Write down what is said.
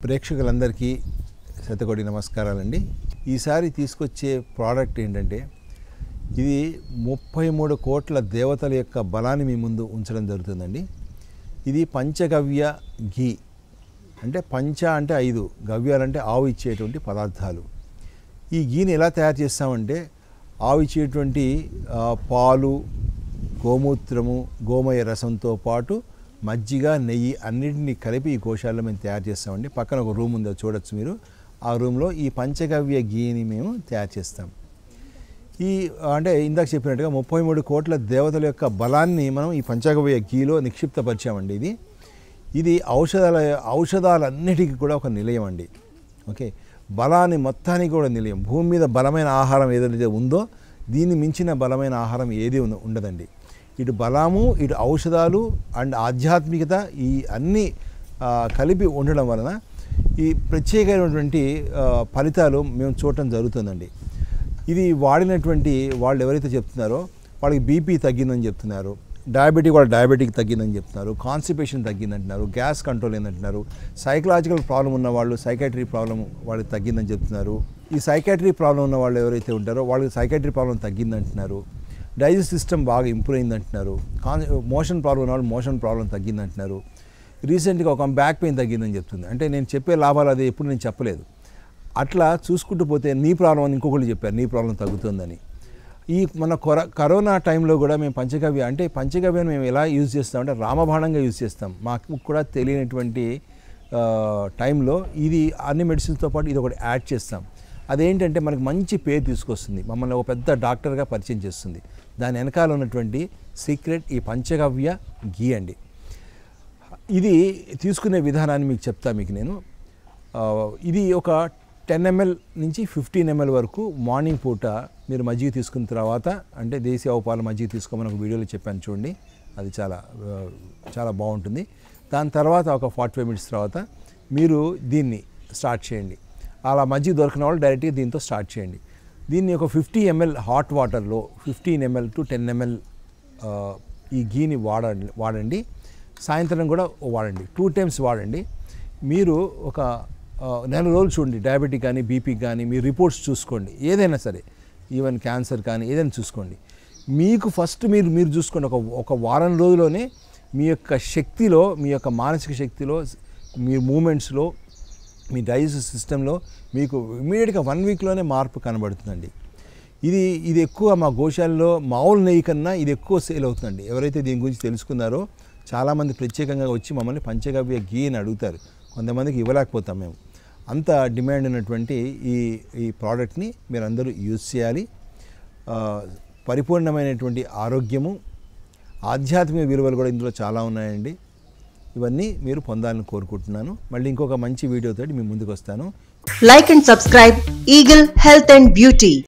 ప్రేక్షకులందరికీ శతకోటి నమస్కారాలండి. ఈసారి తీసుకొచ్చే ప్రోడక్ట్ ఏంటంటే ఇది 33 కోట్ల దేవతల యొక్క బలాన్ని మీ ముందు ఉంచడం జరుగుతుందండి. ఇది పంచగవ్య ఘీ. అంటే పంచ అంటే 5, గవ్యాలంటే ఆవు ఇచ్చేటువంటి పదార్థాలు. ఈ ఘీని ఎలా తయారు చేస్తామంటే ఆవు ఇచ్చేటువంటి పాలు, గోమూత్రము, గోమయ రసంతో పాటు మజ్జిగ, నెయ్యి అన్నింటినీ కలిపి ఈ గోశాలలో మేము తయారు చేస్తామండి. పక్కన ఒక రూమ్ ఉందో చూడొచ్చు మీరు. ఆ రూమ్లో ఈ పంచగవ్య ఘీని మేము తయారు చేస్తాం. ఈ అంటే ఇందాక చెప్పినట్టుగా 33 కోట్ల దేవతల యొక్క బలాన్ని మనం ఈ పంచగవ్య ఘీలో నిక్షిప్తపరిచామండి. ఇది ఔషధాలన్నిటికీ కూడా ఒక నిలయం అండి. ఓకే, బలాన్ని మొత్తానికి కూడా నిలయం. భూమి మీద బలమైన ఆహారం ఏదైతే ఉందో దీన్ని మించిన బలమైన ఆహారం ఏది ఉండదండి. ఇటు బలము, ఇటు ఔషధాలు అండ్ ఆధ్యాత్మికత ఈ అన్నీ కలిపి ఉండడం వలన ఈ ప్రత్యేకమైనటువంటి ఫలితాలు మేము చూడటం జరుగుతుందండి. ఇది వాడినటువంటి వాళ్ళు ఎవరైతే చెప్తున్నారో వాళ్ళకి బీపీ తగ్గిందని చెప్తున్నారు, డయాబెటిక్ తగ్గిందని చెప్తున్నారు, కాన్స్టిపేషన్ తగ్గిందంటున్నారు, గ్యాస్ కంట్రోల్ అయిందంటున్నారు, సైకలాజికల్ ప్రాబ్లం ఉన్న వాళ్ళు సైకాట్రీ ప్రాబ్లం వాళ్ళకి తగ్గిందని చెప్తున్నారు. ఈ సైకాట్రీ ప్రాబ్లం ఉన్న వాళ్ళు ఎవరైతే ఉంటారో వాళ్ళకి సైకాట్రీ ప్రాబ్లం తగ్గిందంటున్నారు, డైజెస్ట్ సిస్టమ్ బాగా ఇంప్రూవ్ అయిందంటున్నారు, మోషన్ ప్రాబ్లం ఉన్న వాళ్ళు మోషన్ ప్రాబ్లం తగ్గిందంటున్నారు. రీసెంట్గా ఒక బ్యాక్ పెయిన్ తగ్గిందని చెప్తుంది. అంటే నేను చెప్పే లాభాలు అది ఎప్పుడు నేను చెప్పలేదు. అట్లా చూసుకుంటూ పోతే నీ ప్రాబ్లం అని ఇంకొకళ్ళు చెప్పారు, నీ ప్రాబ్లం తగ్గుతుందని. ఈ మన కరోనా టైంలో కూడా మేము పంచగవ్యాన్ని మేము ఎలా యూజ్ చేస్తామంటే రామబాణంగా యూజ్ చేస్తాం. మాకు కూడా తెలియనటువంటి టైంలో ఇది అన్ని మెడిసిన్స్తో పాటు ఇది ఒకటి యాడ్ చేస్తాం. అదేంటంటే మనకు మంచి పేరు తీసుకొస్తుంది, మమ్మల్ని ఒక పెద్ద డాక్టర్గా పరిచయం చేస్తుంది. దాని వెనకాల ఉన్నటువంటి సీక్రెట్ ఈ పంచగవ్య ఘీ అండి. ఇది తీసుకునే విధానాన్ని మీకు చెప్తా. నేను ఇది ఒక 10 ml నుంచి 15 ml వరకు మార్నింగ్ పూట మీరు మజ్జిగ తీసుకున్న తర్వాత, అంటే దేశీ ఆవు పాల మజ్జిగ తీసుకోమని ఒక వీడియోలో చెప్పాను చూడండి, అది చాలా బాగుంటుంది. దాని తర్వాత ఒక 45 minutes తర్వాత మీరు దీన్ని స్టార్ట్ చేయండి. అలా మజ్జిగ దొరికిన వాళ్ళు డైరెక్ట్గా దీంతో స్టార్ట్ చేయండి. దీన్ని ఒక 50 ml హాట్ వాటర్లో 15 ml to 10 ml ఈ ఘీని వాడండి. సాయంత్రం కూడా వాడండి, 2 times వాడండి. మీరు ఒక 4 రోజులు చూడండి. డయాబెటిక్ కానీ బీపీకి కానీ మీ రిపోర్ట్స్ చూసుకోండి. ఏదైనా సరే, ఈవెన్ క్యాన్సర్ కానీ ఏదైనా చూసుకోండి. మీకు ఫస్ట్ మీరు చూసుకోండి. ఒక వారం రోజుల్లోనే మీ యొక్క శక్తిలో, మీ యొక్క మానసిక శక్తిలో, మీ మూమెంట్స్లో, మీ డైజెస్టివ్ సిస్టంలో మీకు ఇమీడియట్గా 1 weekలోనే మార్పు కనబడుతుందండి. ఇది ఎక్కువ మా గోశాలలో మామూలు నెయ్యి కన్నా ఇది ఎక్కువ సేల్ అవుతుందండి. ఎవరైతే దీని గురించి తెలుసుకున్నారో చాలామంది ప్రత్యేకంగా వచ్చి మమ్మల్ని పంచగవ్య ఘీ అని అడుగుతారు. కొంతమందికి ఇవ్వలేకపోతాం మేము. అంత డిమాండ్ ఉన్నటువంటి ఈ ప్రోడక్ట్ని మీరు అందరూ యూజ్ చేయాలి. పరిపూర్ణమైనటువంటి ఆరోగ్యము, ఆధ్యాత్మిక విలువలు కూడా ఇందులో చాలా ఉన్నాయండి. ఇవన్నీ మీరు పొందాలని కోరుకుంటున్నాను. మళ్ళీ ఇంకొక మంచి వీడియోతో మీ ముందుకు వస్తాను. Like and subscribe Eagle Health and Beauty.